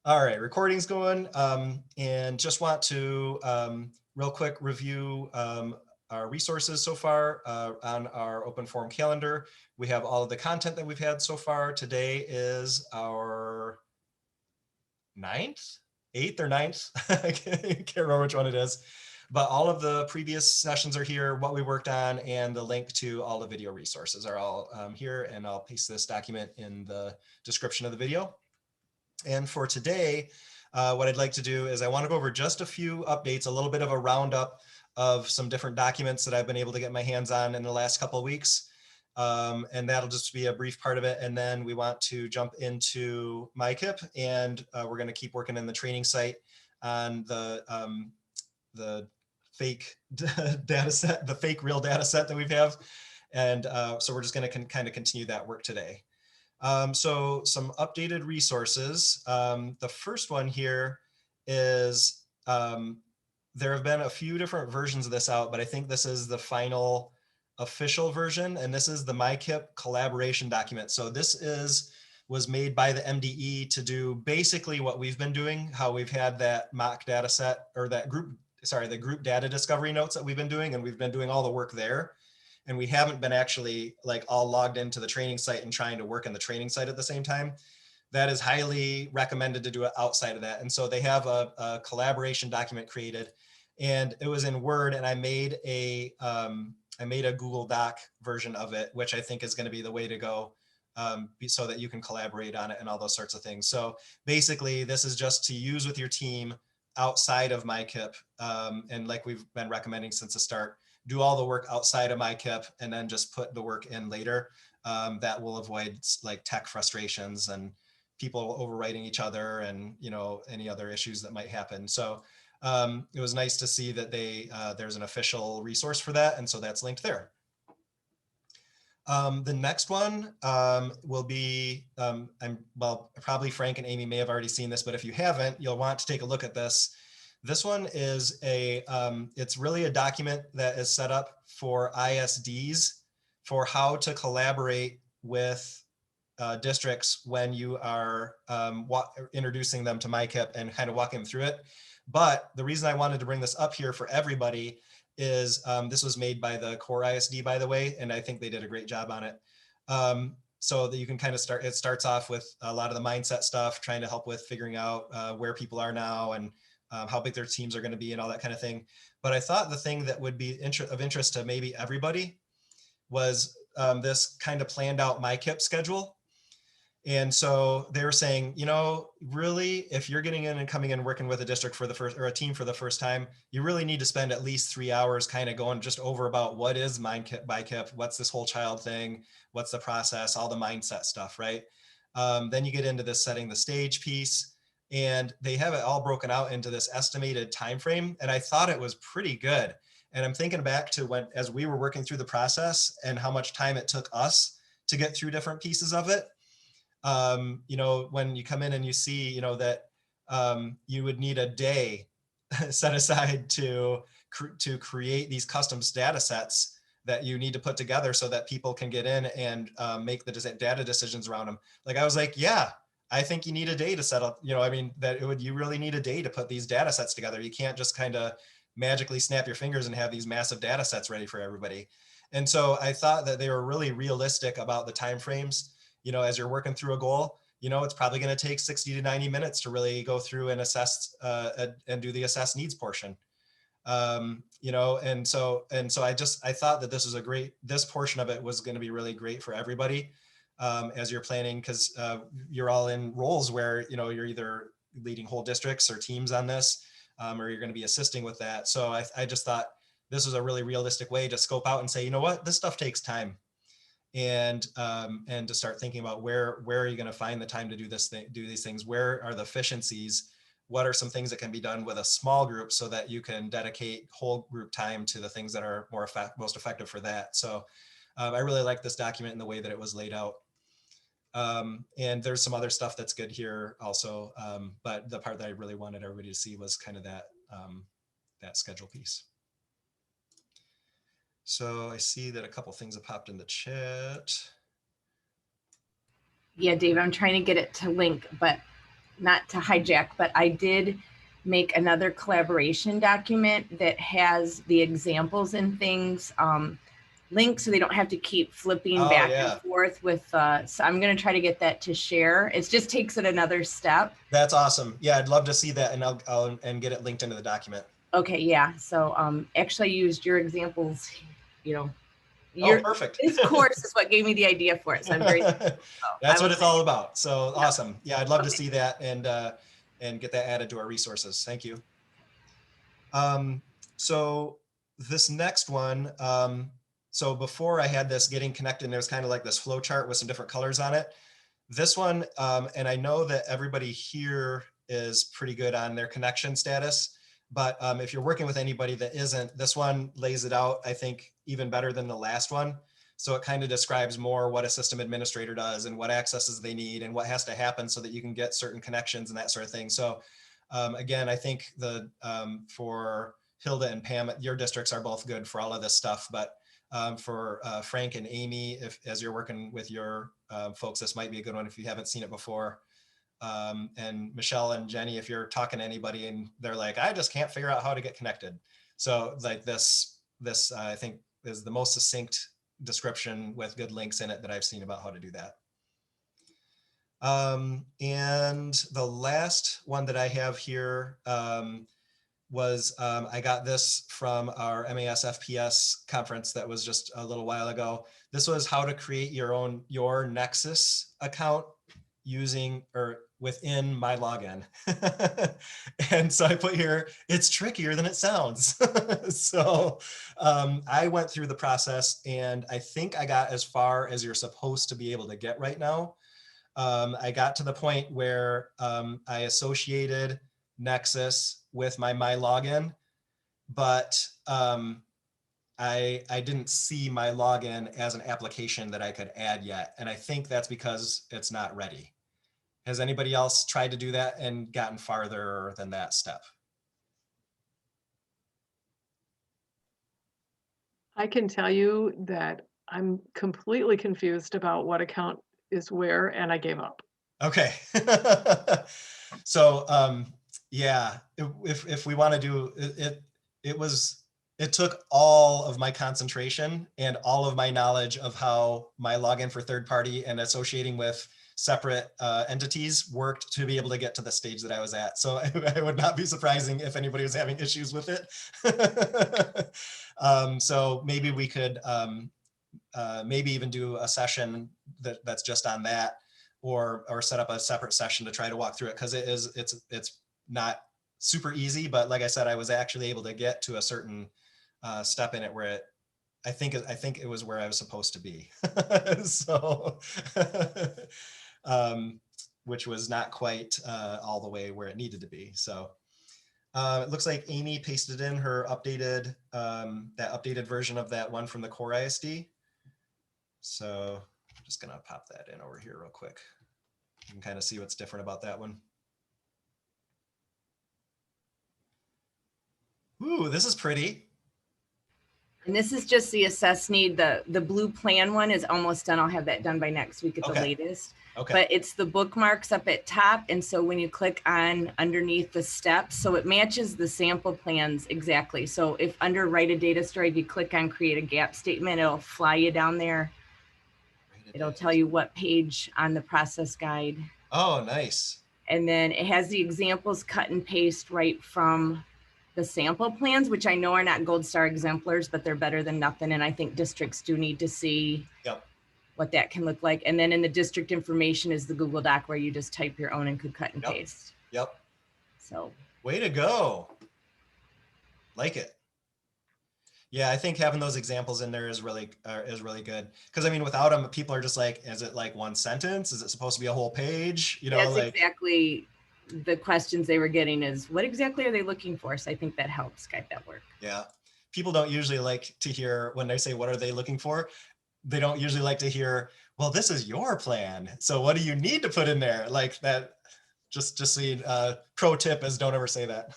All right, recording's going, and just want to real quick review our resources so far on our open forum calendar. We have all of the content that we've had so far. Today is our eighth or ninth. I can't remember which one it is, but all of the previous sessions are here, what we worked on, and the link to all the video resources are all here, and I'll paste this document in the description of the video. And for today, what I'd like to do is I want to go over just a few updates, a little bit of a roundup of some different documents that I've been able to get my hands on in the last couple of weeks. And that'll just be a brief part of it. And then we want to jump into MICIP, and we're going to keep working in the training site on the fake data set, the fake real data set that we have. And so we're just going to kind of continue that work today. So some updated resources. The first one here is there have been a few different versions of this out, but I think this is the final official version, and this is the MICIP collaboration document. So this was made by the MDE to do basically what we've been doing, how we've had that mock data set, or that the group data discovery notes that we've been doing, and we've been doing all the work there. And we haven't been actually like all logged into the training site and trying to work in the training site at the same time. That is highly recommended to do it outside of that. And so they have a collaboration document created, and it was in Word, and I made a Google Doc version of it, which I think is going to be the way to go, so that you can collaborate on it and all those sorts of things. So basically, this is just to use with your team outside of MICIP, and like we've been recommending since the start, do all the work outside of MICIP and then just put the work in later. That will avoid like tech frustrations and people overwriting each other, and any other issues that might happen. So it was nice to see that there's an official resource for that, and so that's linked there. The next one will be, well, probably Frank and Amy may have already seen this, but if you haven't, you'll want to take a look at this. This one is it's really a document that is set up for ISDs for how to collaborate with districts when you are introducing them to MICIP and kind of walking them through it. But the reason I wanted to bring this up here for everybody is this was made by the core ISD, by the way, and I think they did a great job on it. So that you can kind of it starts off with a lot of the mindset stuff, trying to help with figuring out where people are now and how big their teams are going to be and all that kind of thing. But I thought the thing that would be of interest to maybe everybody was this kind of planned out MICIP schedule. And so they were saying, really, if you're getting in and coming in and working with a district for the first, or a team for the first time, you really need to spend at least 3 hours kind of going just over about what is MICIP, what's this whole child thing, what's the process, all the mindset stuff, right? Then you get into this setting the stage piece, and they have it all broken out into this estimated time frame, and I thought it was pretty good. And I'm thinking back to as we were working through the process and how much time it took us to get through different pieces of it. When you come in and you see, that you would need a day set aside to create these custom data sets that you need to put together so that people can get in and make the data decisions around them. Like, I was like, yeah, I think you need a day to set up, you really need a day to put these data sets together. You can't just kind of magically snap your fingers and have these massive data sets ready for everybody. And so I thought that they were really realistic about the timeframes. As you're working through a goal, it's probably going to take 60 to 90 minutes to really go through and assess and do the assess needs portion. And so I thought that this portion of it was going to be really great for everybody as you're planning, because you're all in roles where, you're either leading whole districts or teams on this, or you're going to be assisting with that. So I just thought this was a really realistic way to scope out and say, this stuff takes time. And to start thinking about where are you going to find the time to do these things? Where are the efficiencies? What are some things that can be done with a small group so that you can dedicate whole group time to the things that are most effective for that? So I really like this document and the way that it was laid out. And there's some other stuff that's good here also. But the part that I really wanted everybody to see was kind of that schedule piece. So I see that a couple things have popped in the chat. Yeah, Dave, I'm trying to get it to link, but not to hijack, but I did make another collaboration document that has the examples and things linked so they don't have to keep flipping back and forth with, so I'm going to try to get that to share. It just takes it another step. That's awesome. Yeah, I'd love to see that, and I'll get it linked into the document. Okay, yeah. So actually I used your examples, you know, Perfect. This course is what gave me the idea for it. So I'm very thankful. That's what it's all about. So yeah. Awesome. Yeah, I'd love to see that and get that added to our resources. Thank you. So this next one, so before I had this getting connected, and there's kind of like this flow chart with some different colors on it. This one, and I know that everybody here is pretty good on their connection status, but if you're working with anybody that isn't, this one lays it out, I think, even better than the last one. So it kind of describes more what a system administrator does and what accesses they need and what has to happen so that you can get certain connections and that sort of thing. So again, I think for Hilda and Pam, your districts are both good for all of this stuff, but for Frank and Amy, as you're working with your folks, this might be a good one if you haven't seen it before. And Michelle and Jenny, if you're talking to anybody and they're like, I just can't figure out how to get connected. So like this I think is the most succinct description with good links in it that I've seen about how to do that. And the last one that I have here was I got this from our MAS-FPS conference that was just a little while ago. This was how to create your Nexus account using or within my login. And so I put here, it's trickier than it sounds. So I went through the process and I think I got as far as you're supposed to be able to get right now. I got to the point where I associated Nexus with my login, but I didn't see my login as an application that I could add yet. And I think that's because it's not ready. Has anybody else tried to do that and gotten farther than that step? I can tell you that I'm completely confused about what account is where, and I gave up. Okay. So yeah, if we want to do it, it took all of my concentration and all of my knowledge of how my login for third party and associating with separate entities worked to be able to get to the stage that I was at. So I would not be surprising if anybody was having issues with it. So maybe we could maybe even do a session that's just on that, or set up a separate session to try to walk through it, because it's not super easy, but like I said, I was actually able to get to a certain step in it where I think it was where I was supposed to be. So which was not quite all the way where it needed to be. So it looks like Amy pasted in her updated that updated version of that one from the Core ISD. So I'm just gonna pop that in over here real quick. You can kind of see what's different about that one. Ooh, this is pretty. And this is just the assess need. The blue plan one is almost done. I'll have that done by next week at the latest. Okay. But it's the bookmarks up at top. And so when you click on underneath the steps, so it matches the sample plans exactly. So if under write a data story, if you click on create a gap statement, it'll fly you down there. It'll tell you what page on the process guide. Oh, nice. And then it has the examples cut and paste right from the sample plans, which I know are not gold star exemplars, but they're better than nothing. And I think districts do need to see what that can look like. And then in the district information is the Google Doc where you just type your own and could cut and paste. Yep. So way to go. Like it. Yeah, I think having those examples in there is really good. Because I mean, without them, people are just like, is it like one sentence? Is it supposed to be a whole page? You know, that's like exactly the questions they were getting is what exactly are they looking for? So I think that helps guide that work. Yeah. People don't usually like to hear when they say, what are they looking for? They don't usually like to hear, well, this is your plan. So what do you need to put in there? Like that, just so you, pro tip is don't ever say that.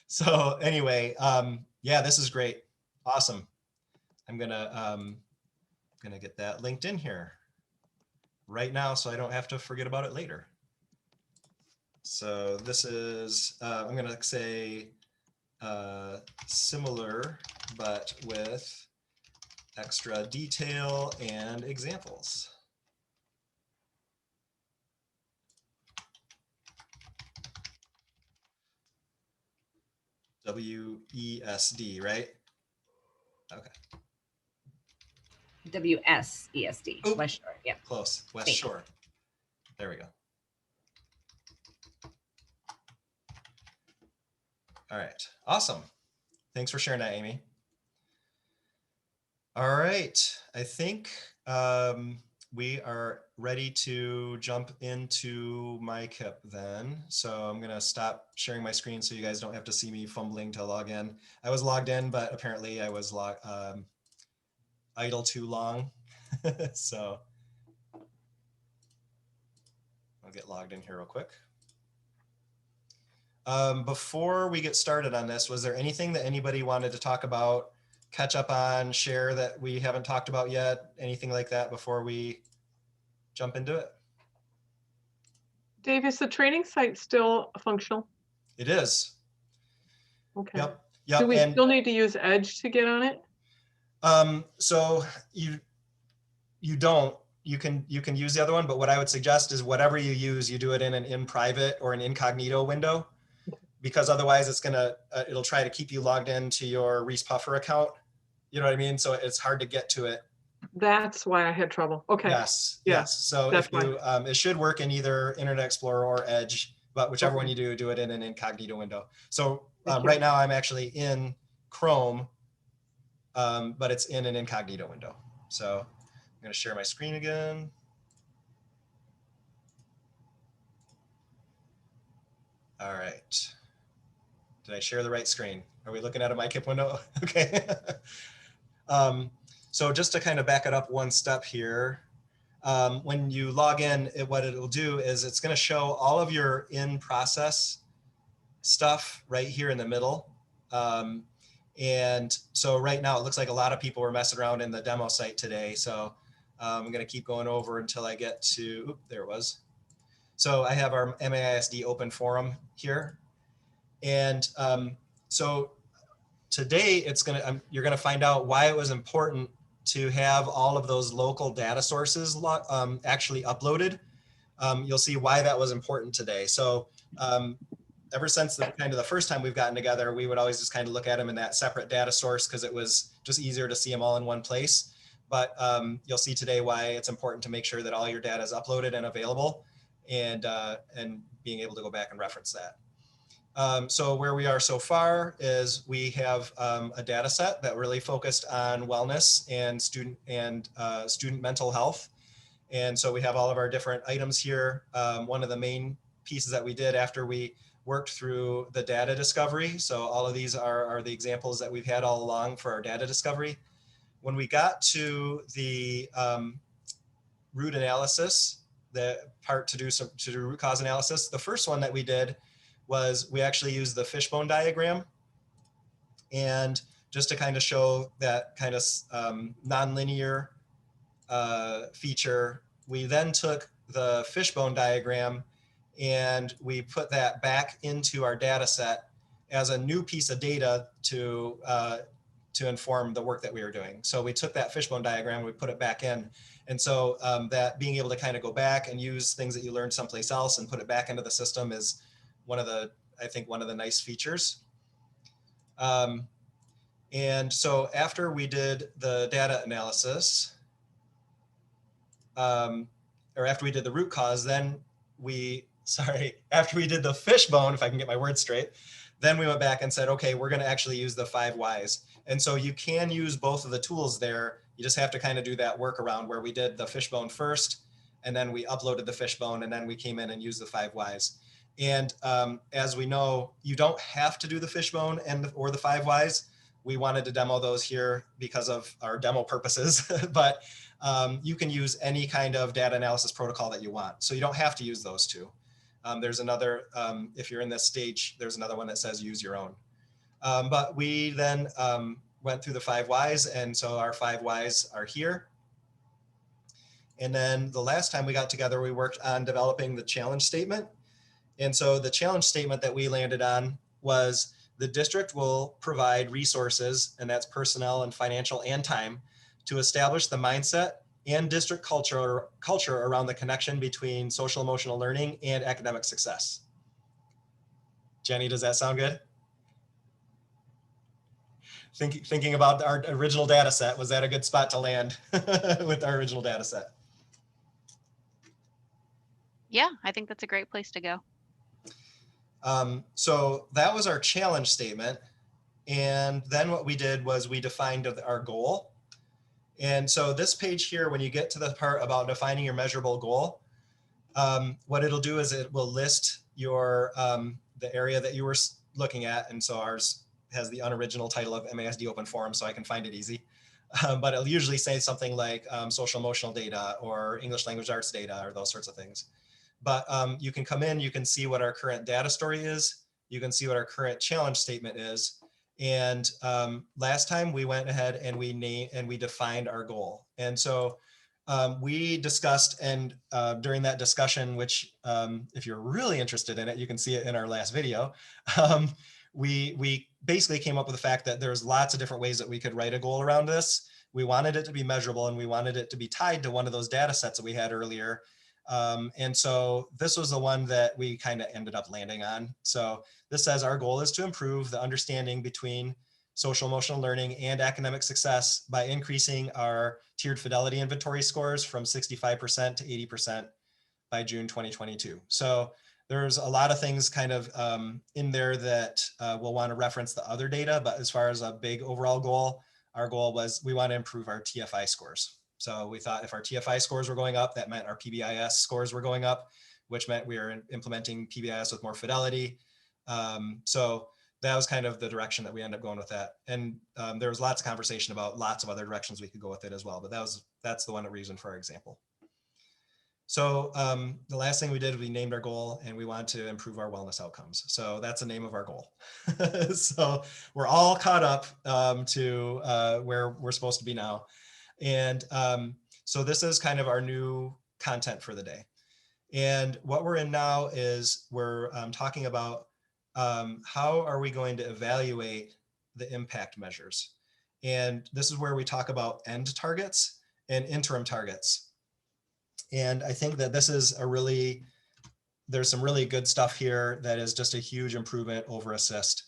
So anyway, yeah, this is great. Awesome. I'm gonna get that linked in here right now so I don't have to forget about it later. So this is, I'm going to say similar, but with extra detail and examples. WESD, right? Okay. WSESD, Oh, West Shore, yeah. close, West Same. Shore. There we go. All right, awesome. Thanks for sharing that, Amy. All right, I think we are ready to jump into MICIP then. So I'm gonna stop sharing my screen so you guys don't have to see me fumbling to log in. I was logged in, but apparently I was idle too long. So I'll get logged in here real quick. Before we get started on this, was there anything that anybody wanted to talk about, catch up on, share that we haven't talked about yet? Anything like that before we jump into it? Dave, is the training site still functional? It is. Okay. Yep. Yep. Do we And still need to use Edge to get on it? so you don't. You can use the other one, but what I would suggest is whatever you use, you do it in an in private or an incognito window, because otherwise it's gonna it'll try to keep you logged into your Reese Puffer account. You know what I mean? So it's hard to get to it. That's why I had trouble. Okay. Yes. Yeah, Yes. So that's if you it should work in either Internet Explorer or Edge, but whichever one you do it in an incognito window. So right now I'm actually in Chrome, but it's in an incognito window. So I'm going to share my screen again. All right. Did I share the right screen? Are we looking at a MICIP window? Okay. So just to kind of back it up one step here, when you log in, what it'll do is it's going to show all of your in-process stuff right here in the middle. And so right now it looks like a lot of people were messing around in the demo site today. So I'm going to keep going over until I get to, there it was. So I have our MISD open forum here. And so today you're going to find out why it was important to have all of those local data sources actually uploaded. You'll see why that was important today. So ever since the first time we've gotten together, we would always just kind of look at them in that separate data source because it was just easier to see them all in one place. But you'll see today why it's important to make sure that all your data is uploaded and available, and being able to go back and reference that. So where we are so far is we have a data set that really focused on wellness and student mental health. And so we have all of our different items here. One of the main pieces that we did after we worked through the data discovery. So all of these are the examples that we've had all along for our data discovery. When we got to the root analysis, the part to do root cause analysis, the first one that we did was we actually used the fishbone diagram. And just to kind of show that kind of nonlinear feature, we then took the fishbone diagram and we put that back into our data set as a new piece of data to inform the work that we were doing. So we took that fishbone diagram, we put it back in. And so that being able to kind of go back and use things that you learned someplace else and put it back into the system is I think one of the nice features. And so after we did the data analysis, or after we did the root cause, then after we did the fishbone, if I can get my words straight, then we went back and said, okay, we're going to actually use the 5 whys. And so you can use both of the tools there. You just have to kind of do that workaround where we did the fishbone first, and then we uploaded the fishbone, and then we came in and used the 5 whys. And as we know, you don't have to do the fishbone or the 5 whys. We wanted to demo those here because of our demo purposes, but you can use any kind of data analysis protocol that you want. So you don't have to use those two. There's another, if you're in this stage, there's another one that says use your own. But we then went through the 5 whys, and so our 5 whys are here. And then the last time we got together, we worked on developing the challenge statement. And so the challenge statement that we landed on was the district will provide resources, and that's personnel and financial and time, to establish the mindset and district culture around the connection between social emotional learning and academic success. Jenny, does that sound good? Thinking about our original data set, was that a good spot to land with our original data set? Yeah, I think that's a great place to go. So that was our challenge statement. And then what we did was we defined our goal. And so this page here, when you get to the part about defining your measurable goal, what it'll do is it will list your the area that you were looking at. And so ours has the unoriginal title of MASD Open Forum, so I can find it easy. But it'll usually say something like social emotional data or English language arts data or those sorts of things. But you can come in, you can see what our current data story is. You can see what our current challenge statement is. And last time we went ahead and we defined our goal. And so we discussed, and during that discussion, which if you're really interested in it, you can see it in our last video. We basically came up with the fact that there's lots of different ways that we could write a goal around this. We wanted it to be measurable, and we wanted it to be tied to one of those data sets that we had earlier. And so this was the one that we kind of ended up landing on. So this says our goal is to improve the understanding between social emotional learning and academic success by increasing our tiered fidelity inventory scores from 65% to 80% by June 2022. So there's a lot of things kind of in there that we'll want to reference the other data, but as far as a big overall goal, our goal was we want to improve our TFI scores. So we thought if our TFI scores were going up, that meant our PBIS scores were going up, which meant we were implementing PBIS with more fidelity. So that was kind of the direction that we ended up going with that. And there was lots of conversation about lots of other directions we could go with it as well, but that's the one reason for our example. So the last thing we did, we named our goal, and we want to improve our wellness outcomes. So that's the name of our goal. So we're all caught up to where we're supposed to be now. And so this is kind of our new content for the day. And what we're in now is we're talking about how are we going to evaluate the impact measures. And this is where we talk about end targets and interim targets. And I think that this is there's some really good stuff here that is just a huge improvement over assist.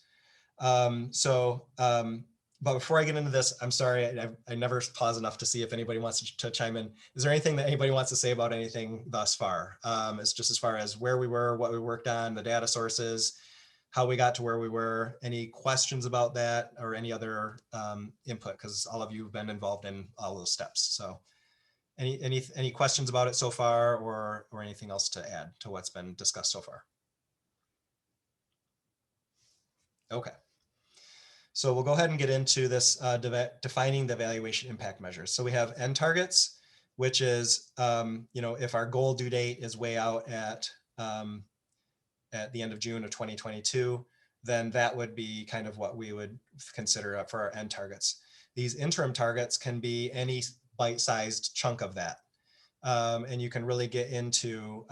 But before I get into this, I'm sorry, I never pause enough to see if anybody wants to chime in. Is there anything that anybody wants to say about anything thus far? It's just as far as where we were, what we worked on, the data sources, how we got to where we were, any questions about that or any other input, because all of you have been involved in all those steps. So any questions about it so far, or anything else to add to what's been discussed so far? Okay. So we'll go ahead and get into this defining the evaluation impact measures. So we have end targets, which is, if our goal due date is way out at the end of June of 2022, then that would be kind of what we would consider for our end targets. These interim targets can be any bite-sized chunk of that. And you can really get into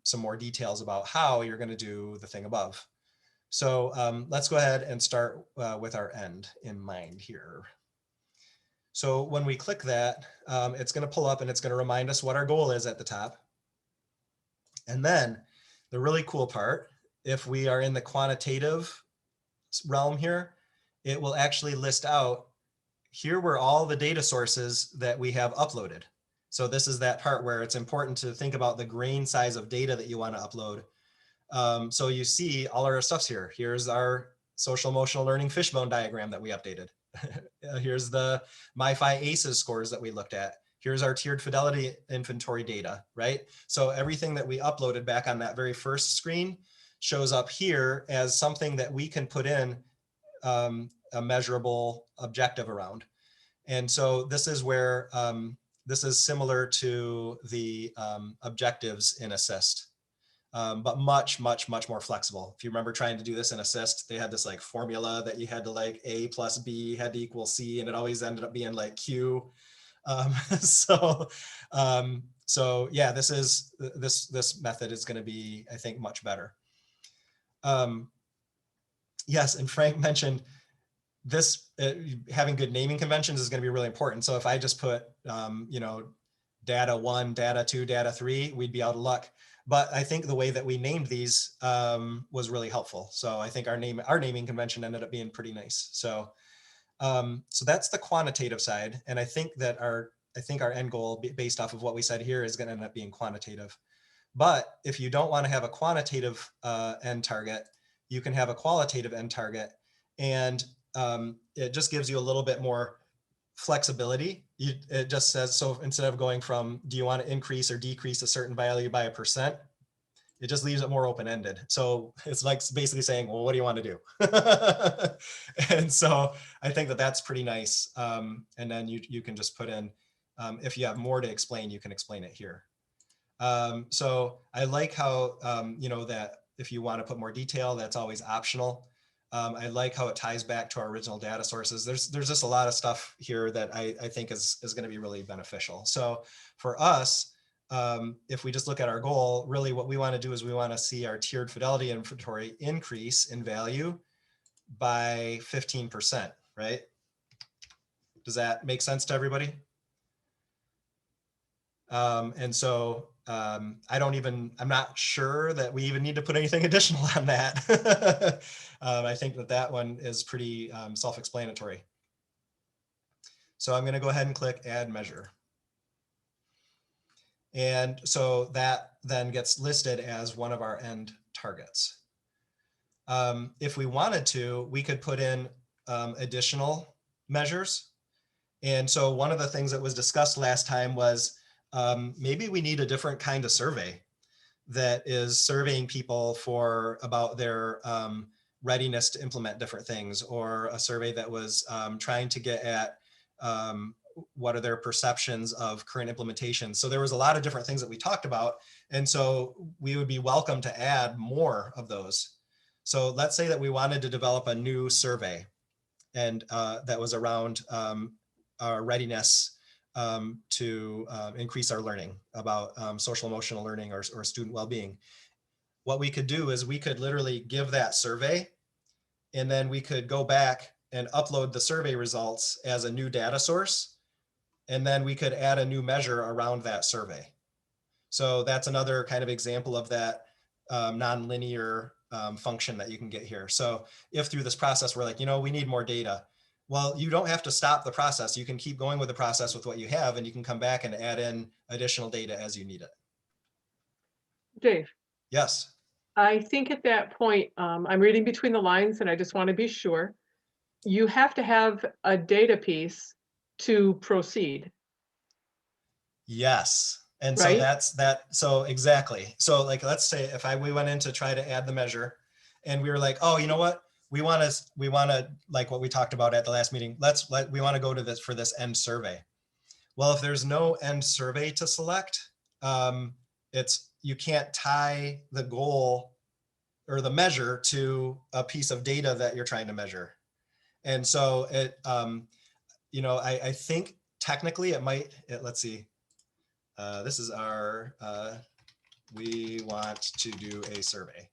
some more details about how you're going to do the thing above. So let's go ahead and start with our end in mind here. So when we click that, it's going to pull up and it's going to remind us what our goal is at the top. And then the really cool part, if we are in the quantitative realm here, it will actually list out, here were all the data sources that we have uploaded. So this is that part where it's important to think about the grain size of data that you want to upload. So you see all our stuff's here. Here's our social emotional learning fishbone diagram that we updated. Here's the MyFi ACEs scores that we looked at. Here's our tiered fidelity inventory data, right? So everything that we uploaded back on that very first screen shows up here as something that we can put in a measurable objective around. And so this is where, this is similar to the objectives in Assist. But much, much, much more flexible. If you remember trying to do this in Assist, they had this like formula that you had to like A plus B had to equal C, and it always ended up being like Q. So So yeah, this method is going to be, I think, much better. Yes, and Frank mentioned this, having good naming conventions is going to be really important. So if I just put, you know, data 1, data 2, data 3, we'd be out of luck. But I think the way that we named these was really helpful. So I think our naming convention ended up being pretty nice. So so that's the quantitative side. And I think that our end goal, based off of what we said here, is going to end up being quantitative. But if you don't want to have a quantitative end target, you can have a qualitative end target. And it just gives you a little bit more flexibility. It just says, so instead of going from, do you want to increase or decrease a certain value by 1%, it just leaves it more open-ended. So it's like basically saying, well, what do you want to do? And so I think that that's pretty nice. And then you can just put in, if you have more to explain, you can explain it here. So I like how, you know, that if you want to put more detail, that's always optional. I like how it ties back to our original data sources. There's just a lot of stuff here that I think is going to be really beneficial. So for us, if we just look at our goal, really what we want to do is we want to see our tiered fidelity inventory increase in value by 15%, right? Does that make sense to everybody? And so I'm not sure that we even need to put anything additional on that. I think that one is pretty self-explanatory. So I'm going to go ahead and click add measure. And so that then gets listed as one of our end targets. If we wanted to, we could put in additional measures. And so one of the things that was discussed last time was maybe we need a different kind of survey that is surveying people about their readiness to implement different things, or a survey that was trying to get at what are their perceptions of current implementation. So there was a lot of different things that we talked about. And so we would be welcome to add more of those. So let's say that we wanted to develop a new survey, and that was around our readiness to increase our learning about social emotional learning or student well-being. What we could do is we could literally give that survey, and then we could go back and upload the survey results as a new data source, and then we could add a new measure around that survey. So that's another kind of example of that nonlinear function that you can get here. So if through this process we're like, you know, we need more data, well, you don't have to stop the process. You can keep going with the process with what you have, and you can come back and add in additional data as you need it. Dave. Yes. I think at that point, I'm reading between the lines, and I just want to be sure. You have to have a data piece to proceed. Yes. And right? So that's that. So exactly. So like, let's say if we went in to try to add the measure, and we were like, oh, you know what? We want to, like what we talked about at the last meeting, we want to go to this for this end survey. Well, if there's no end survey to select, you can't tie the goal or the measure to a piece of data that you're trying to measure. And so you know, I think technically let's see. This is our, we want to do a survey.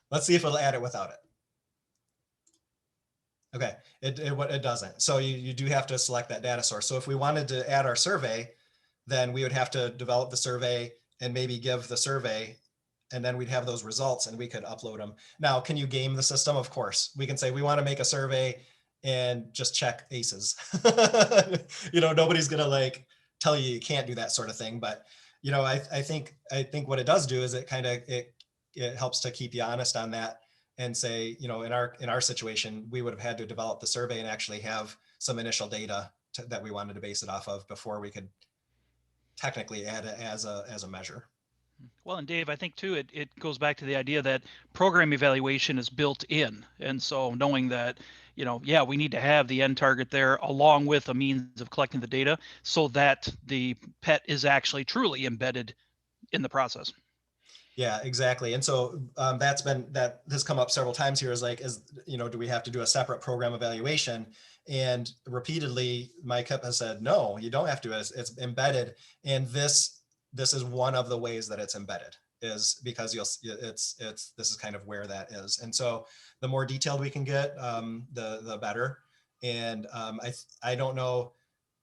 Let's see if it'll add it without it. Okay, it doesn't. So you do have to select that data source. So if we wanted to add our survey, then we would have to develop the survey and maybe give the survey, and then we'd have those results and we could upload them. Now, can you game the system? Of course. We can say we want to make a survey and just check aces. You know, nobody's gonna like tell you can't do that sort of thing. But you know, I think what it does do is it kind of it helps to keep you honest on that, and say, you know, in our situation, we would have had to develop the survey and actually have some initial data that we wanted to base it off of before we could technically add it as a measure. Well, and Dave, I think too, it goes back to the idea that program evaluation is built in. And so knowing that, you know, yeah, we need to have the end target there along with a means of collecting the data so that the PET is actually truly embedded in the process. Yeah, exactly. And so that has come up several times here, is like, you know, do we have to do a separate program evaluation? And repeatedly, MICIP has said, no, you don't have to, it's embedded. And this is one of the ways that it's embedded, is because this is kind of where that is. And so the more detailed we can get, the better. And I don't know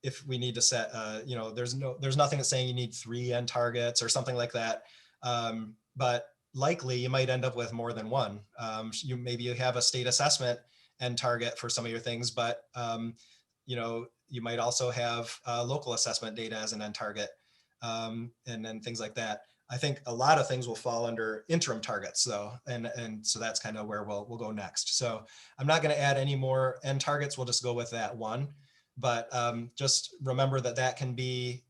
if we need to set, there's nothing that's saying you need 3 end targets or something like that. But likely you might end up with more than one. Maybe you have a state assessment end target for some of your things, but you might also have local assessment data as an end target, and then things like that. I think a lot of things will fall under interim targets though. And so that's kind of where we'll go next. So I'm not going to add any more end targets. We'll just go with that one. But just remember that can be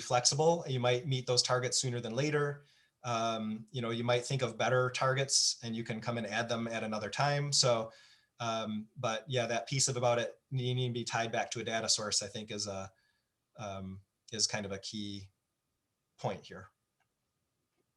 flexible. You might meet those targets sooner than later. You might think of better targets and you can come and add them at another time. So, but yeah, that piece about it needing to be tied back to a data source, I think is kind of a key point here.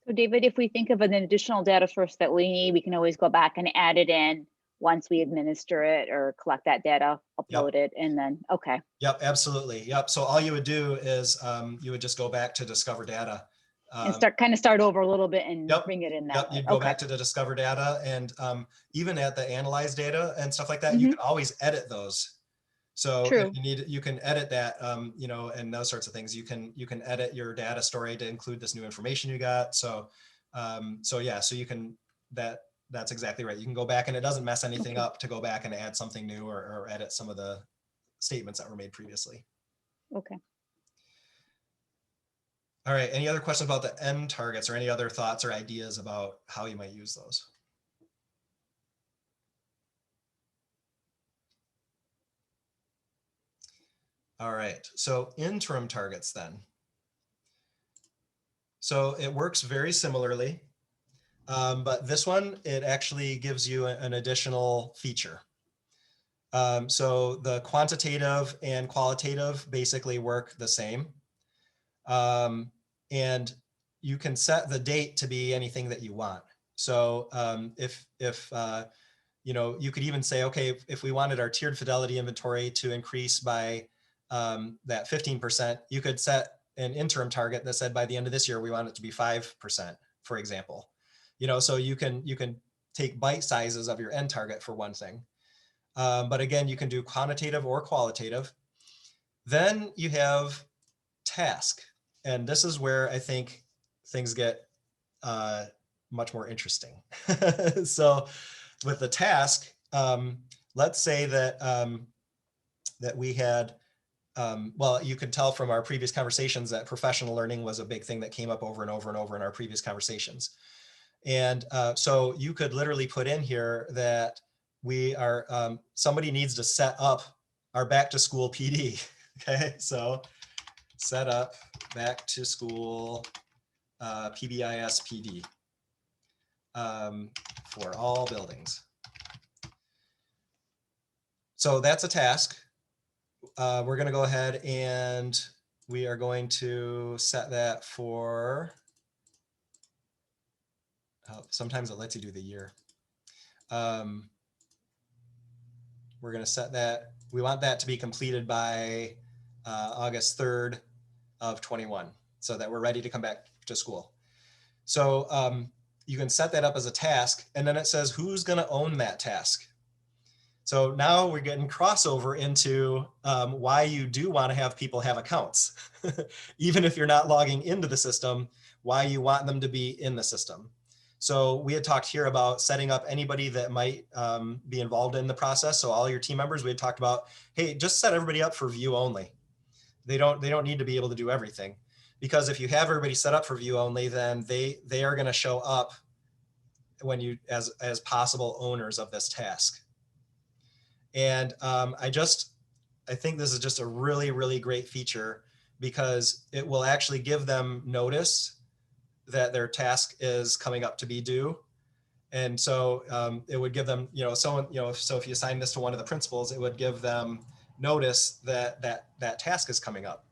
So David, if we think of an additional data source that we need, we can always go back and add it in once we administer it or collect that data, upload it, and then, okay. Yep, absolutely. Yep. So all you would do is you would just go back to Discover Data. And start over a little bit and bring it in that Yep, way. you'd go back to the Discover Data, and even at the Analyze Data and stuff like that, you can always edit those. So if you need, you can edit that, and those sorts of things. You can edit your data story to include this new information you got. So, so you can, that's exactly right. You can go back and it doesn't mess anything up to go back and add something new or edit some of the statements that were made previously. Okay. All right. Any other questions about the end targets or any other thoughts or ideas about how you might use those? All right, so interim targets then. So it works very similarly, but this one, it actually gives you an additional feature. So the quantitative and qualitative basically work the same. And you can set the date to be anything that you want. So if you could even say, okay, if we wanted our tiered fidelity inventory to increase by that 15%, you could set an interim target that said by the end of this year, we want it to be 5%, for example. So you can take bite sizes of your end target for one thing. But again, you can do quantitative or qualitative. Then you have task. And this is where I think things get much more interesting. So with the task, let's say that that we had, well, you could tell from our previous conversations that professional learning was a big thing that came up over and over and over in our previous conversations. And so you could literally put in here that we are, somebody needs to set up our back to school PD. Okay, so set up back to school PBIS PD for all buildings. So that's a task. We're going to go ahead and we are going to set that for, sometimes it lets you do the year. We're going to set that, we want that to be completed by August 3rd of 21, so that we're ready to come back to school. So you can set that up as a task, and then it says who's going to own that task. So now we're getting crossover into why you do want to have people have accounts. Even if you're not logging into the system, why you want them to be in the system. So we had talked here about setting up anybody that might be involved in the process. So all your team members, we had talked about, hey, just set everybody up for view only. They don't need to be able to do everything, because if you have everybody set up for view only, then they are going to show up when you as possible owners of this task. And I think this is just a really, really great feature, because it will actually give them notice that their task is coming up to be due. And so it would give them, so if you assign this to one of the principals, it would give them notice that that task is coming up.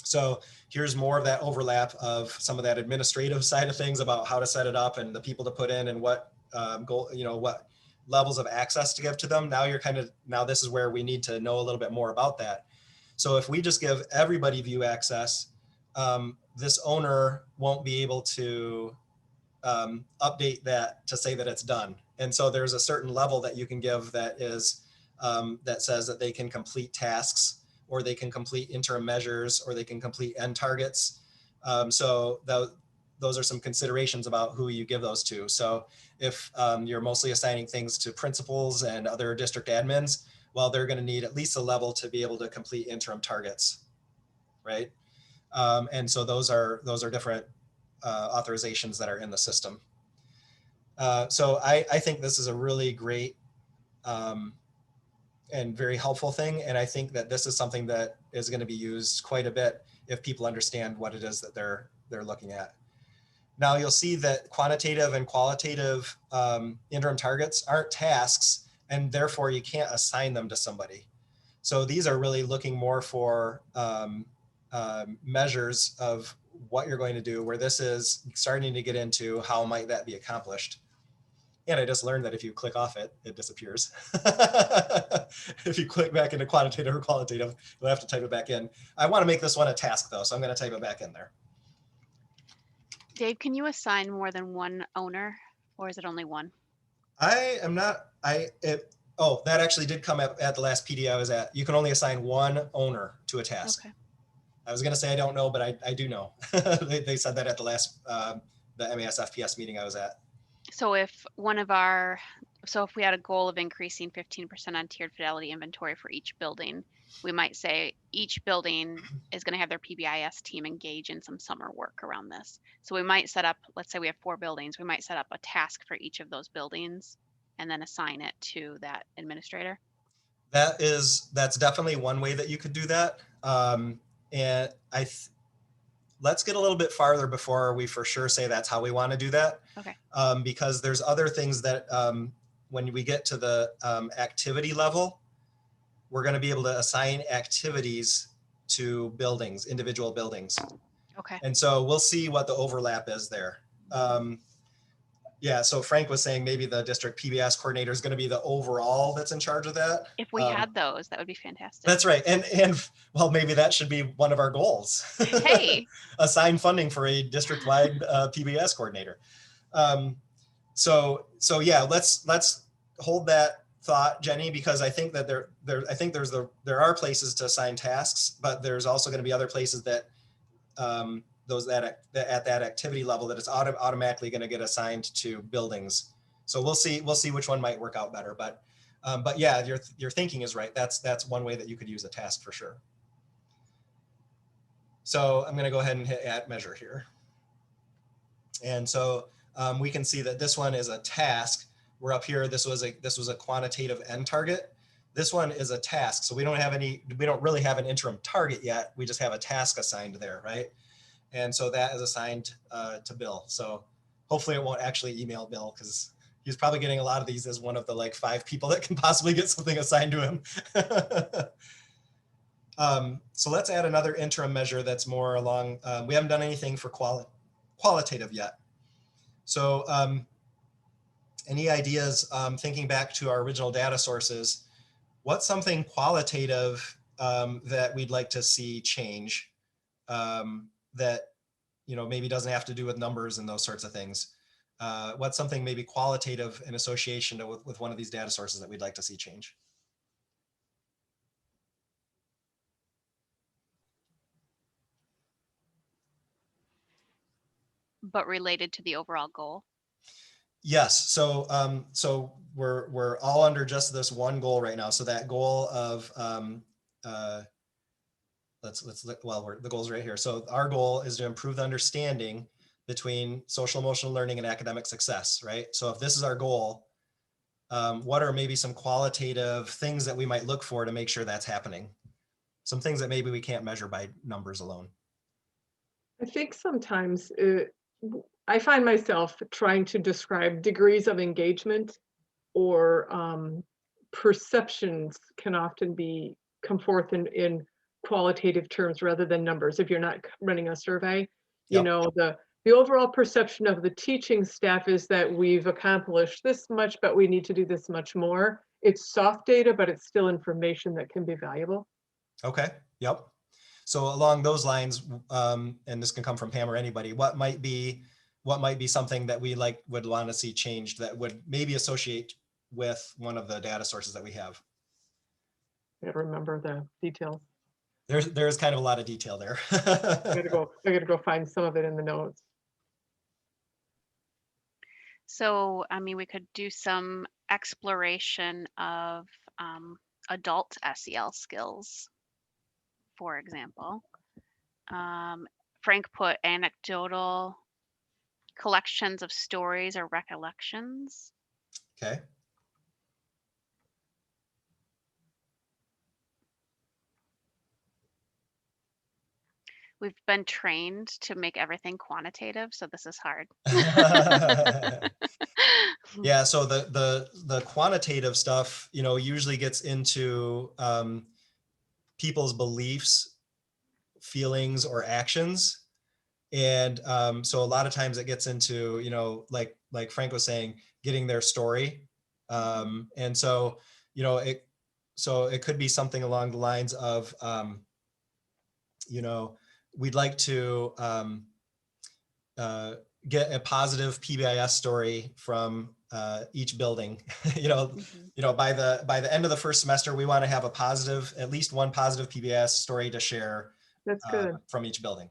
So here's more of that overlap of some of that administrative side of things about how to set it up and the people to put in and what levels of access to give to them. Now now this is where we need to know a little bit more about that. So if we just give everybody view access, this owner won't be able to update that to say that it's done. And so there's a certain level that you can give that is that says that they can complete tasks, or they can complete interim measures, or they can complete end targets. So those are some considerations about who you give those to. So if you're mostly assigning things to principals and other district admins, well, they're going to need at least a level to be able to complete interim targets, right? And so those are different authorizations that are in the system. So I think this is a really great and very helpful thing. And I think that this is something that is going to be used quite a bit if people understand what it is that they're looking at. Now you'll see that quantitative and qualitative interim targets aren't tasks, and therefore you can't assign them to somebody. So these are really looking more for measures of what you're going to do, where this is starting to get into how might that be accomplished. And I just learned that if you click off it, it disappears. If you click back into quantitative or qualitative, you'll have to type it back in. I want to make this one a task though, so I'm going to type it back in there. Dave, can you assign more than one owner, or is it only one? I am not, oh, that actually did come up at the last PD I was at. You can only assign one owner to a task. Okay. I was going to say I don't know, but I do know. They said that at the last, the MAS FPS meeting I was at. So if if we had a goal of increasing 15% on tiered fidelity inventory for each building, we might say each building is going to have their PBIS team engage in some summer work around this. So we might set up, let's say we have 4 buildings, we might set up a task for each of those buildings and then assign it to that administrator. That's definitely one way that you could do that. And let's get a little bit farther before we for sure say that's how we want to do that. Okay. Because there's other things that when we get to the activity level, we're going to be able to assign activities to buildings, individual buildings. Okay. And so we'll see what the overlap is there. Yeah, so Frank was saying maybe the district PBS coordinator is going to be the overall that's in charge of that. If we had those, that would be fantastic. That's right. And well, maybe that should be one of our goals. Hey. Assign funding for a district-wide PBS coordinator. So yeah, let's hold that thought, Jenny, because I think that there are places to assign tasks, but there's also going to be other places that at that activity level that it's automatically going to get assigned to buildings. So we'll see which one might work out better. But yeah, your thinking is right. That's one way that you could use a task for sure. So I'm going to go ahead and hit add measure here. And so we can see that this one is a task. We're up here. This was a quantitative end target. This one is a task. So we don't really have an interim target yet. We just have a task assigned there, right? And so that is assigned to Bill. So hopefully it won't actually email Bill, because he's probably getting a lot of these as one of the 5 people that can possibly get something assigned to him. So let's add another interim measure that's more along, we haven't done anything for qualitative yet. So any ideas, thinking back to our original data sources, what's something qualitative that we'd like to see change that maybe doesn't have to do with numbers and those sorts of things? What's something maybe qualitative in association with one of these data sources that we'd like to see change? But related to the overall goal? Yes. So so we're all under just this one goal right now. So that goal of let's look, well, the goal's right here. So our goal is to improve the understanding between social emotional learning and academic success, right? So if this is our goal, what are maybe some qualitative things that we might look for to make sure that's happening? Some things that maybe we can't measure by numbers alone. I think sometimes I find myself trying to describe degrees of engagement, or perceptions can often come forth in qualitative terms rather than numbers. If you're not running a survey, Yep. the the overall perception of the teaching staff is that we've accomplished this much, but we need to do this much more. It's soft data, but it's still information that can be valuable. Okay, yep. So along those lines, and this can come from Pam or anybody, what might be something that we would want to see changed that would maybe associate with one of the data sources that we have? I gotta remember the details. There's kind of a lot of detail there. I gotta go find some of it in the notes. So, I mean, we could do some exploration of adult SEL skills, for example. Frank put anecdotal collections of stories or recollections. Okay. We've been trained to make everything quantitative, so this is hard. Yeah, so the quantitative stuff, usually gets into people's beliefs, feelings, or actions. And so a lot of times it gets into, like Frank was saying, getting their story. And so, it could be something along the lines of, we'd like to get a positive PBIS story from each building. By the end of the first semester, we want to have at least one positive PBIS story to share. That's good. From each building.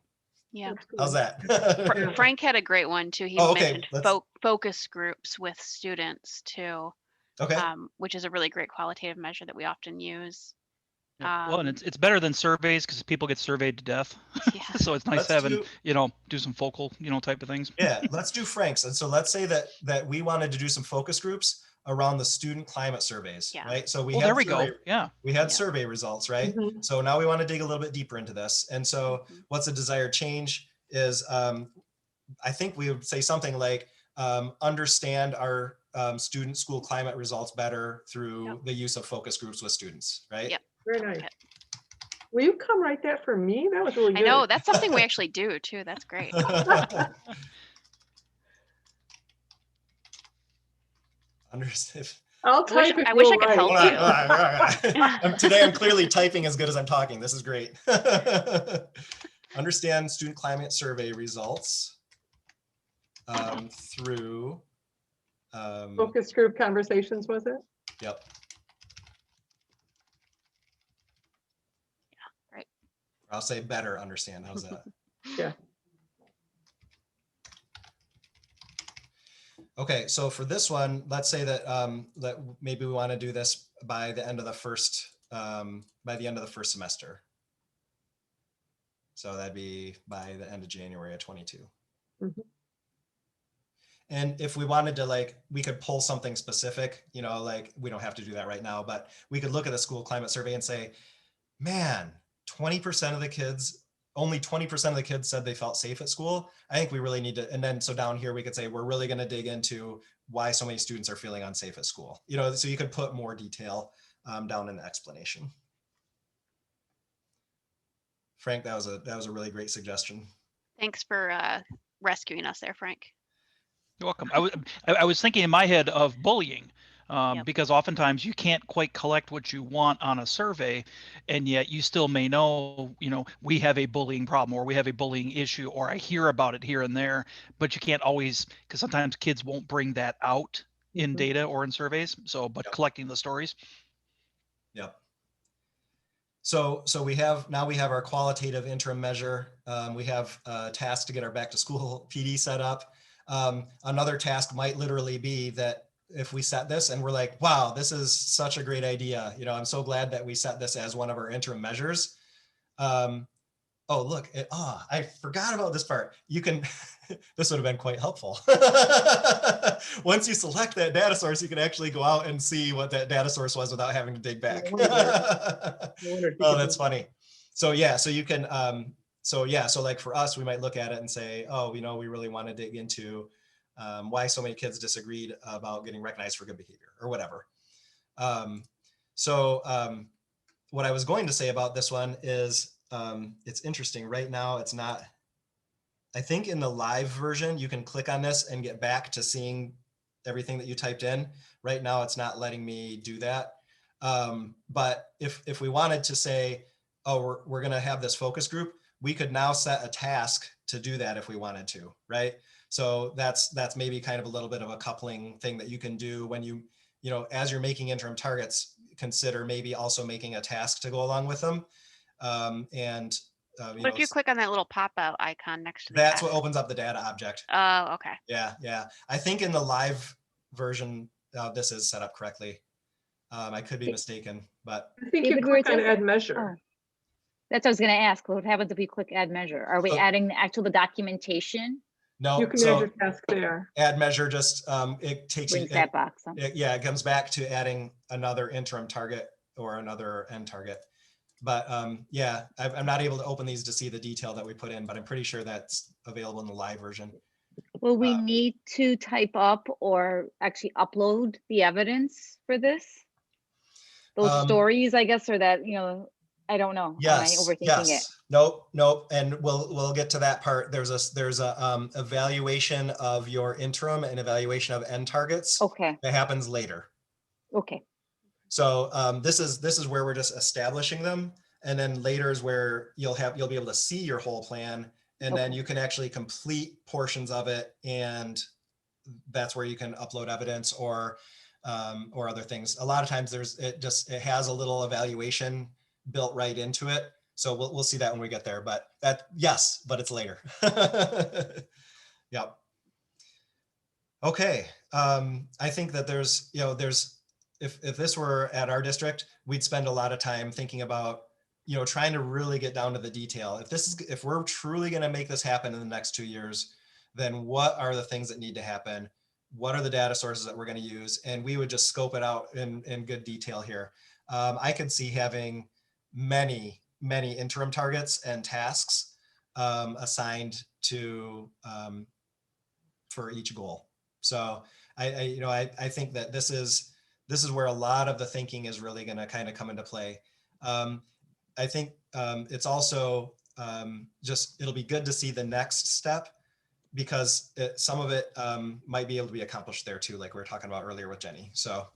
Yeah. How's that? Frank had a great one too. He mentioned focus groups with students too. Okay. Which is a really great qualitative measure that we often use. Well, and it's better than surveys because people get surveyed to death. Yeah. So it's nice having, do some focal, type of things. Yeah, let's do Frank's. And so let's say that we wanted to do some focus groups around the student climate surveys, right? So we had survey results, right? Mm-hmm. So now we want to dig a little bit deeper into this. And so what's a desired change is, I think we would say something like, understand our student school climate results better through the use of focus groups with students, right? Yep. Very nice. Okay. Will you come write that for me? That was really good. I know, that's something we actually do too. That's great. Understand. I'll type I wish I could help you. Today I'm clearly typing as good as I'm talking. This is great. Understand student climate survey results through focus group conversations, was it? Yep. Yeah, right. I'll say better understand. How's that? Yeah. Okay, so for this one, let's say that that maybe we want to do this by the end of the first semester. So that'd be by the end of January of 22. Mm-hmm. And if we wanted to, we could pull something specific, we don't have to do that right now, but we could look at the school climate survey and say, man, 20% of the kids, only 20% of the kids said they felt safe at school. I think we really need to, and then so down here we could say, we're really going to dig into why so many students are feeling unsafe at school. So you could put more detail down in the explanation. Frank, that was a really great suggestion. Thanks for rescuing us there, Frank. You're welcome. I was thinking in my head of bullying, because oftentimes you can't quite collect what you want on a survey, and yet you still may know, we have a bullying problem or we have a bullying issue, or I hear about it here and there, but you can't always, because sometimes kids won't bring that out in data or in surveys. So, but collecting the stories. Yep. So we have our qualitative interim measure. We have a task to get our back to school PD set up. Another task might literally be that if we set this and we're like, wow, this is such a great idea. I'm so glad that we set this as one of our interim measures. Oh, look, I forgot about this part. You can, this would have been quite helpful. Once you select that data source, you can actually go out and see what that data source was without having to dig back. Oh, that's funny. So yeah, so you can, so like for us, we might look at it and say, oh, we really want to dig into why so many kids disagreed about getting recognized for good behavior or whatever. What I was going to say about this one is, it's interesting right now. It's not I think in the live version, you can click on this and get back to seeing everything that you typed in. Right now, it's not letting me do that. But if we wanted to say, oh, we're going to have this focus group, we could now set a task to do that if we wanted to, right? So that's maybe kind of a little bit of a coupling thing that you can do when you know, as you're making interim targets, consider maybe also making a task to go along with them. You What know, if you click on that little pop-out icon next to the that's what task? opens up the data object. Oh, okay. Yeah. I think in the live version, this is set up correctly. I could be mistaken, but I think you David, where it click on says- add measure. Oh. That's what I was going to ask. What happens if we click add measure? Are we So- adding the documentation? no. You can add So your task there. add measure just it takes you. Brings that box up. Yeah, it comes back to adding another interim target or another end target. But yeah, I'm not able to open these to see the detail that we put in, but I'm pretty sure that's available in the live version. Will we need to type up or actually upload the evidence for this? Those stories, I guess, or that, you know, I don't know. Yes. Am I overthinking it? Nope. And we'll get to that part. There's a evaluation of your interim and evaluation of end targets. Okay. That happens later. Okay. So this is where we're just establishing them, and then later is where you'll be able to see your whole plan, and then you can actually complete portions of it, and that's where you can upload evidence or other things. A lot of times it has a little evaluation built right into it. So we'll see that when we get there, but it's later. Yep. Okay. I think that there's if this were at our district, we'd spend a lot of time thinking about, trying to really get down to the detail. If we're truly going to make this happen in the next 2 years, then what are the things that need to happen? What are the data sources that we're going to use? And we would just scope it out in good detail here. I could see having many interim targets and tasks assigned to for each goal. So I think that this is where a lot of the thinking is really going to kind of come into play. I think it's also it'll be good to see the next step, because some of it might be able to be accomplished there too, like we were talking about earlier with Jenny. So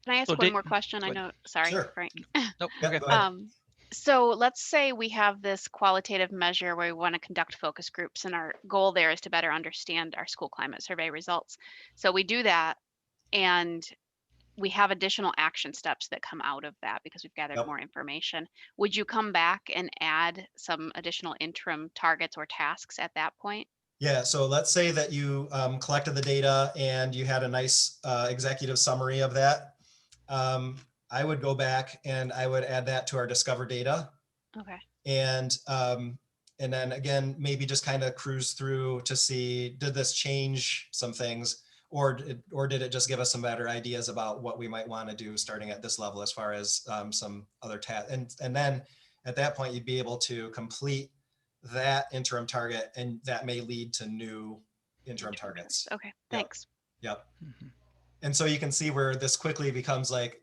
Can I ask one more question? I know, sorry, Sure. Frank. Nope. yeah, Okay. go ahead. So let's say we have this qualitative measure where we want to conduct focus groups, and our goal there is to better understand our school climate survey results. So we do that, and we have additional action steps that come out of that because we've gathered more information. Would you come back and add some additional interim targets or tasks at that point? Yeah, so let's say that you collected the data and you had a nice executive summary of that. I would go back and I would add that to our Discover data. Okay. And then again, maybe just kind of cruise through to see, did this change some things, or did it just give us some better ideas about what we might want to do starting at this level as far as some other tasks. And then at that point, you'd be able to complete that interim target, and that may lead to new interim targets. Okay, thanks. Yep. And so you can see where this quickly becomes like,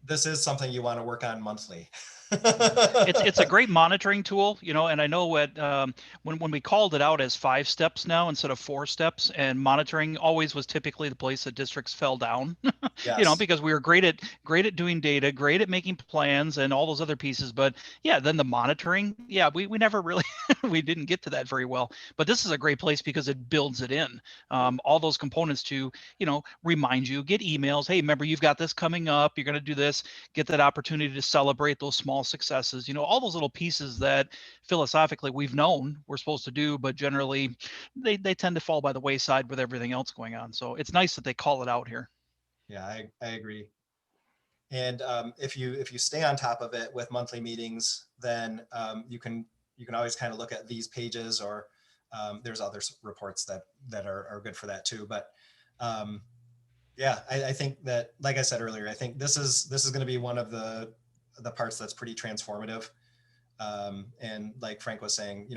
this is something you want to work on monthly. It's a great monitoring tool, and I know when we called it out as 5 steps now instead of 4 steps, and monitoring always was typically the place that districts fell down, Yes. because we were great at doing data, great at making plans and all those other pieces. But yeah, then the monitoring, we never really, we didn't get to that very well. But this is a great place because it builds it in, all those components to, remind you, get emails. Hey, remember, you've got this coming up. You're going to do this, get that opportunity to celebrate those small successes, all those little pieces that philosophically we've known we're supposed to do, but generally they tend to fall by the wayside with everything else going on. So it's nice that they call it out here. Yeah, I agree. And if you stay on top of it with monthly meetings, then you can always kind of look at these pages, or there's other reports that are good for that too. But yeah, I think that, like I said earlier, I think this is going to be one of the parts that's pretty transformative. And like Frank was saying,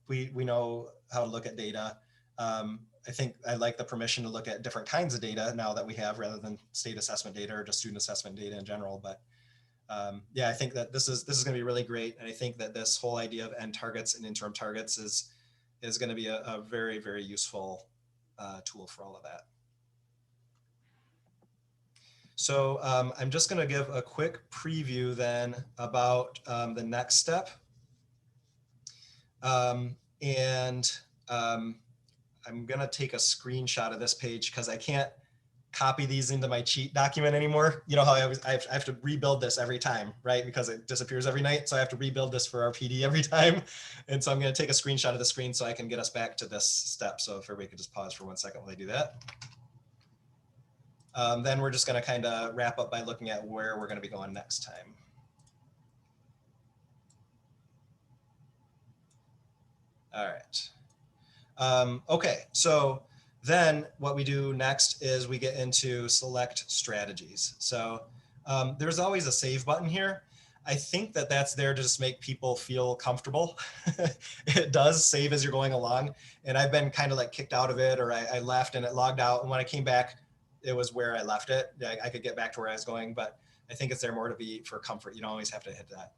we know how to look at data. I think I like the permission to look at different kinds of data now that we have, rather than state assessment data or just student assessment data in general. But I think that this is going to be really great. And I think that this whole idea of end targets and interim targets is is going to be a very, very useful tool for all of that. So I'm just going to give a quick preview then about the next step. I'm going to take a screenshot of this page because I can't copy these into my cheat document anymore. You know how I have to rebuild this every time, right? Because it disappears every night. So I have to rebuild this for our PD every time. And so I'm going to take a screenshot of the screen so I can get us back to this step. So if everybody could just pause for 1 second while I do that. Then we're just going to kind of wrap up by looking at where we're going to be going next time. All right. Okay, so then what we do next is we get into select strategies. So there's always a save button here. I think that that's there to just make people feel comfortable. It does save as you're going along. And I've been kind of like kicked out of it, or I left and it logged out. And when I came back, it was where I left it. I could get back to where I was going, but I think it's there more to be for comfort. You don't always have to hit that.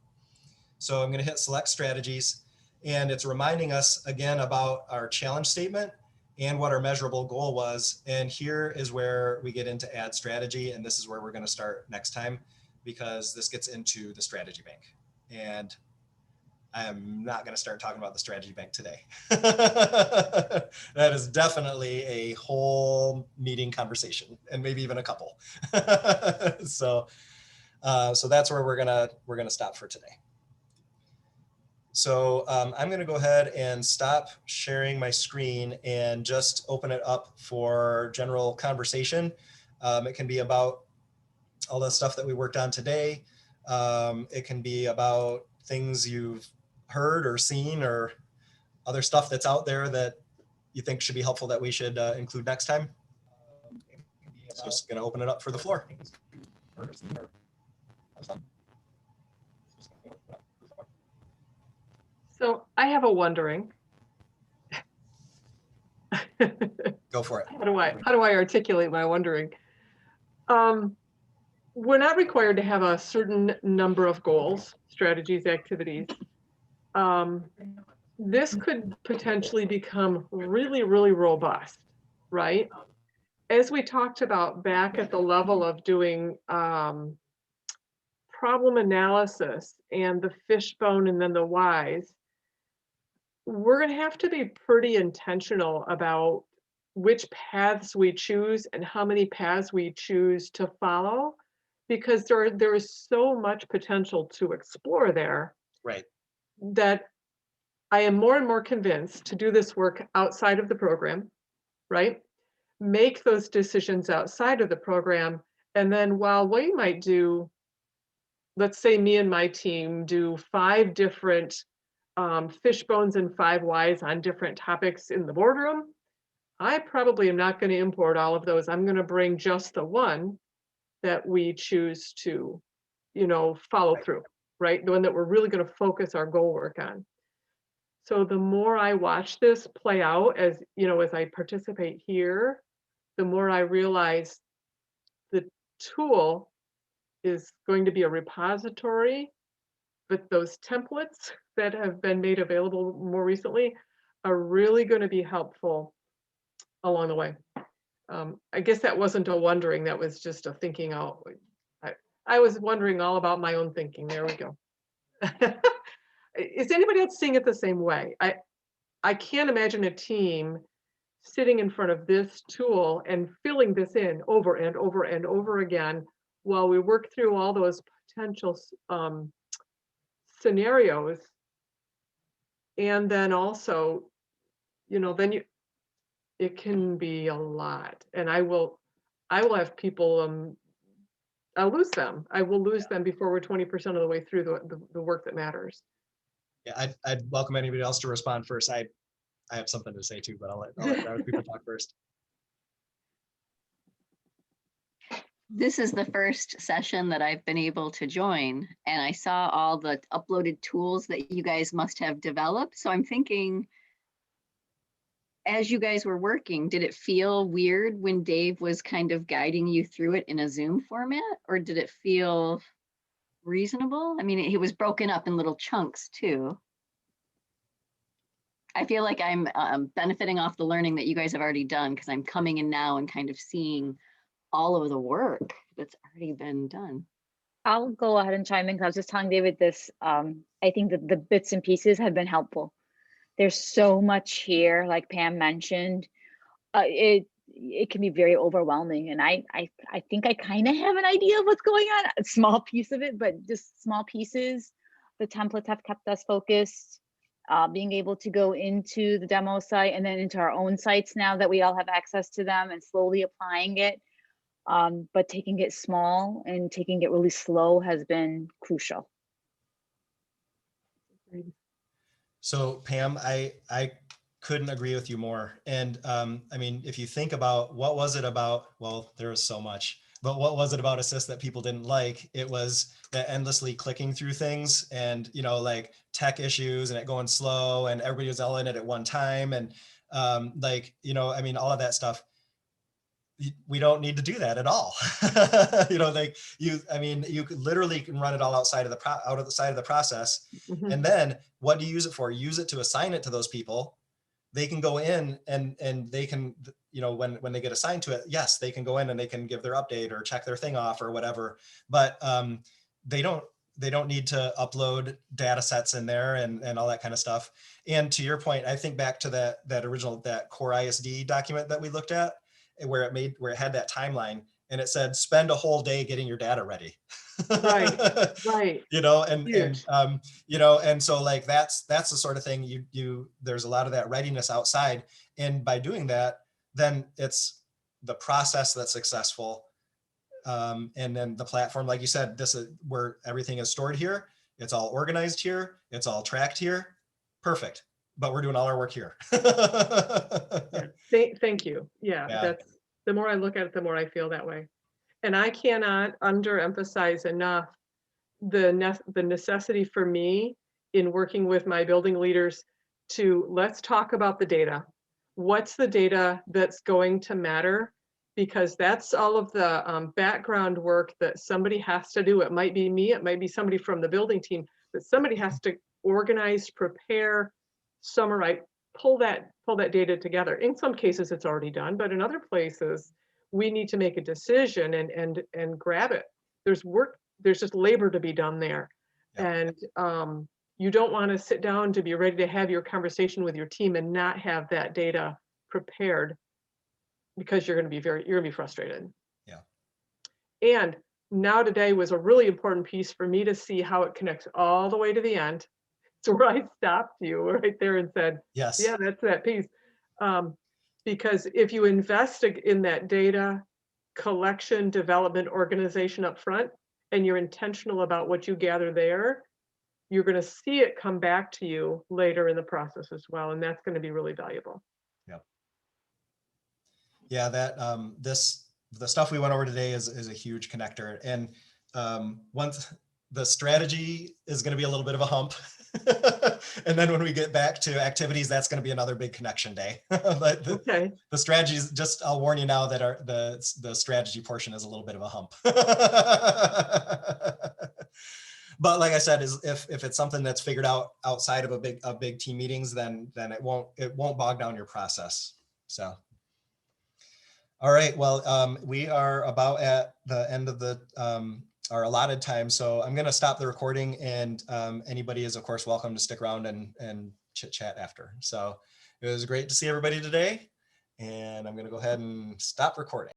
So I'm going to hit select strategies. And it's reminding us again about our challenge statement and what our measurable goal was. And here is where we get into add strategy. And this is where we're going to start next time, because this gets into the strategy bank. And I am not going to start talking about the strategy bank today. That is definitely a whole meeting conversation, and maybe even a couple. So that's where we're gonna stop for today. So I'm going to go ahead and stop sharing my screen and just open it up for general conversation. It can be about all the stuff that we worked on today. It can be about things you've heard or seen or other stuff that's out there that you think should be helpful that we should include next time. So just going to open it up for the floor. So I have a wondering. Go for it. How do I articulate my wondering? We're not required to have a certain number of goals, strategies, activities. This could potentially become really, really robust, right? As we talked about back at the level of doing problem analysis and the fishbone and then the whys, we're going to have to be pretty intentional about which paths we choose and how many paths we choose to follow, because there is so much potential to explore there. Right. That I am more and more convinced to do this work outside of the program, right? Make those decisions outside of the program. And then while we might do, let's say me and my team do 5 different fishbones and 5 whys on different topics in the boardroom, I probably am not going to import all of those. I'm going to bring just the one that we choose to, follow through, right? The one that we're really going to focus our goal work on. So the more I watch this play out as I participate here, the more I realize the tool is going to be a repository, but those templates that have been made available more recently are really going to be helpful along the way. I guess that wasn't a wondering, that was just a thinking out. I was wondering all about my own thinking. There we go. Is anybody else seeing it the same way? I can't imagine a team sitting in front of this tool and filling this in over and over and over again while we work through all those potential scenarios. And then also, it can be a lot. And I will have people, I'll lose them. I will lose them before we're 20% of the way through the work that matters. Yeah, I'd welcome anybody else to respond first. I have something to say too, but I'll let other people talk first. This is the first session that I've been able to join, and I saw all the uploaded tools that you guys must have developed. So I'm thinking, as you guys were working, did it feel weird when Dave was kind of guiding you through it in a Zoom format, or did it feel reasonable? I mean, it was broken up in little chunks too. I feel like I'm benefiting off the learning that you guys have already done because I'm coming in now and kind of seeing all of the work that's already been done. I'll go ahead and chime in because I was just telling David this. I think that the bits and pieces have been helpful. There's so much here, like Pam mentioned. It can be very overwhelming, and I think I kind of have an idea of what's going on. A small piece of it, but just small pieces. The templates have kept us focused. Being able to go into the demo site and then into our own sites now that we all have access to them and slowly applying it. But taking it small and taking it really slow has been crucial. So Pam, I couldn't agree with you more. And I mean, if you think about what was it about, well, there was so much, but what was it about Assist that people didn't like? It was that endlessly clicking through things and, you know, like tech issues and it going slow and everybody was all in it at one time. And like, you know, I mean, all of that stuff. We don't need to do that at all. You know, like I mean, you could literally can run it all outside of out of the side of the process. Mhm. And then what do you use it for? Use it to assign it to those people. They can go in and they can, you know, when they get assigned to it, yes, they can go in and they can give their update or check their thing off or whatever. But they don't need to upload data sets in there and all that kind of stuff. And to your point, I think back to that original Core ISD document that we looked at, where it had that timeline and it said spend a whole day getting your data ready. Right. You know, and Huge. you know, and so like that's the sort of thing there's a lot of that readiness outside, and by doing that, then it's the process that's successful. And then the platform, like you said, this is where everything is stored here. It's all organized here. It's all tracked here. Perfect. But we're doing all our work here. Yeah. Thank you. Yeah, Yeah. that's the more I look at it, the more I feel that way. And I cannot underemphasize enough the necessity for me in working with my building leaders to let's talk about the data. What's the data that's going to matter? Because that's all of the background work that somebody has to do. It might be me, it might be somebody from the building team, but somebody has to organize, prepare, summarize, pull that data together. In some cases it's already done, but in other places we need to make a decision and grab it. There's work, there's just labor to be done there. Yeah. And you don't want to sit down to be ready to have your conversation with your team and not have that data prepared, because you're going to be frustrated. Yeah. And now today was a really important piece for me to see how it connects all the way to the end. So where I stopped you right there and said, Yes. yeah, that's that piece. Because if you invest in that data collection, development, organization up front, and you're intentional about what you gather there, you're going to see it come back to you later in the process as well. And that's going to be really valuable. Yep. Yeah, that the stuff we went over today is a huge connector. And once the strategy is going to be a little bit of a hump. And then when we get back to activities, that's going to be another big connection day. But Okay. The strategies, just I'll warn you now that the strategy portion is a little bit of a hump. But like I said, if it's something that's figured out outside of a big team meetings, then it won't bog down your process. So. All right, well, we are about at the end of our allotted time, so I'm going to stop the recording, and anybody is, of course, welcome to stick around and chit chat after. So it was great to see everybody today, and I'm going to go ahead and stop recording.